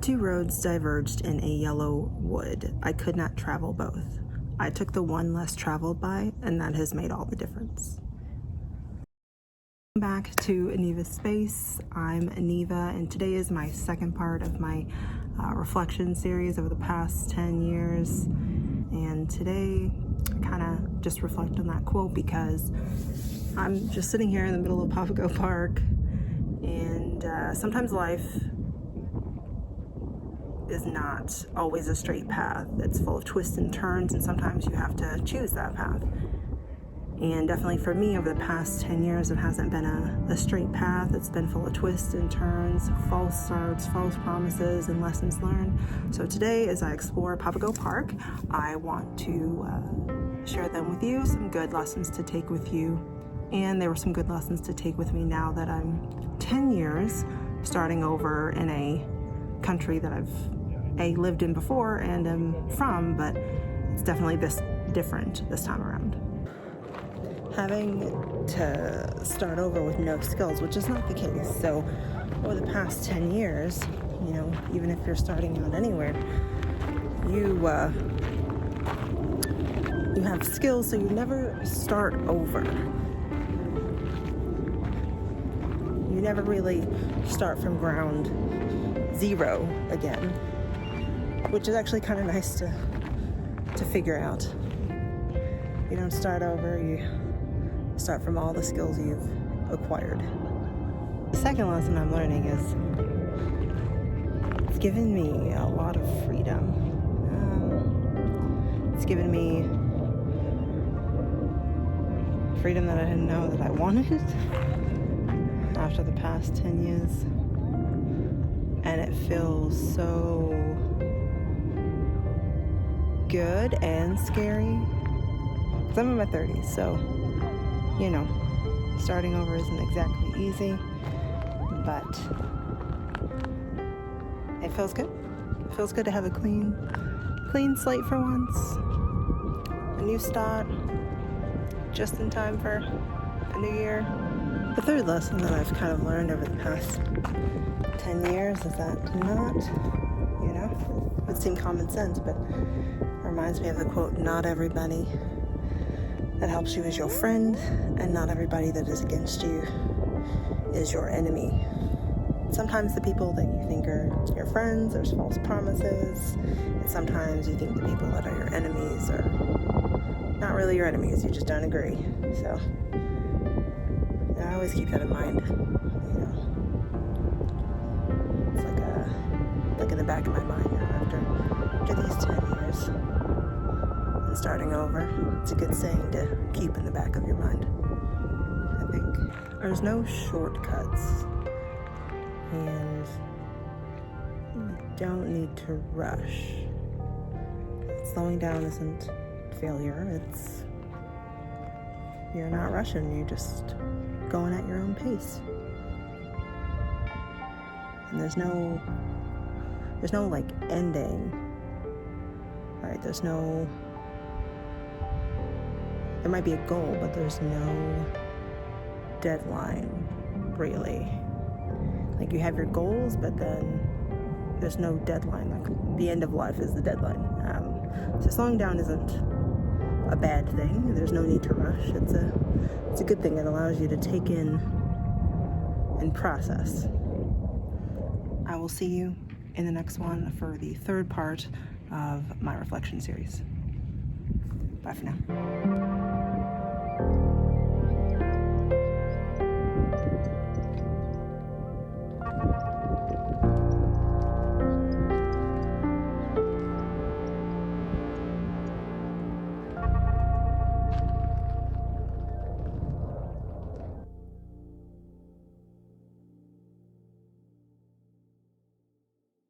Two roads diverged in a yellow wood. I could not travel both. I took the one less traveled by, and that has made all the difference. Welcome back to genevasspace. I'm Neva, and today is my second part of my reflection series over the past 10 years. And today, I kind of just reflect on that quote because I'm just sitting here in the middle of Papago Park, and sometimes life is not always a straight path. It's full of twists and turns, and sometimes you have to choose that path. And definitely for me, over the past 10 years, it hasn't been a straight path. It's been full of twists and turns, false starts, false promises, and lessons learned. So today, as I explore Papago Park, I want to share them with you, some good lessons to take with you. And there were some good lessons to take with me now that I'm 10 years starting over in a country that I've lived in before and am from, but it's definitely different this time around. Having to start over with no skills, which is not the case. So over the past 10 years, even if you're starting out anywhere, you have skills, so you never start over. You never really start from ground zero again, which is actually kind of nice to figure out. You don't start over, you start from all the skills you've acquired. The second lesson I'm learning is it's given me a lot of freedom. It's given me freedom that I didn't know that I wanted after the past 10 years. And it feels so good and scary. Because I'm in my 30s, so, starting over isn't exactly easy, but it feels good. It feels good to have a clean slate for once. A new start, just in time for a new year. The third lesson that I've kind of learned over the past 10 years is that it would seem common sense, but it reminds me of the quote, not everybody that helps you is your friend, and not everybody that is against you is your enemy. Sometimes the people that you think are your friends, there's false promises, and sometimes you think the people that are your enemies are not really your enemies, you just don't agree. So I always keep that in mind. It's like in the back of my mind now after these 10 years and starting over. It's a good saying to keep in the back of your mind, I think. There's no shortcuts, and you don't need to rush. Slowing down isn't failure, you're not rushing, you're just going at your own pace. And there's no ending, right? There might be a goal, but there's no deadline, really. Like, you have your goals, but then there's no deadline. Like, the end of life is the deadline. So slowing down isn't a bad thing. There's no need to rush. It's a good thing. It allows you to take in and process. I will see you in the next one for the third part of my reflection series. Bye for now.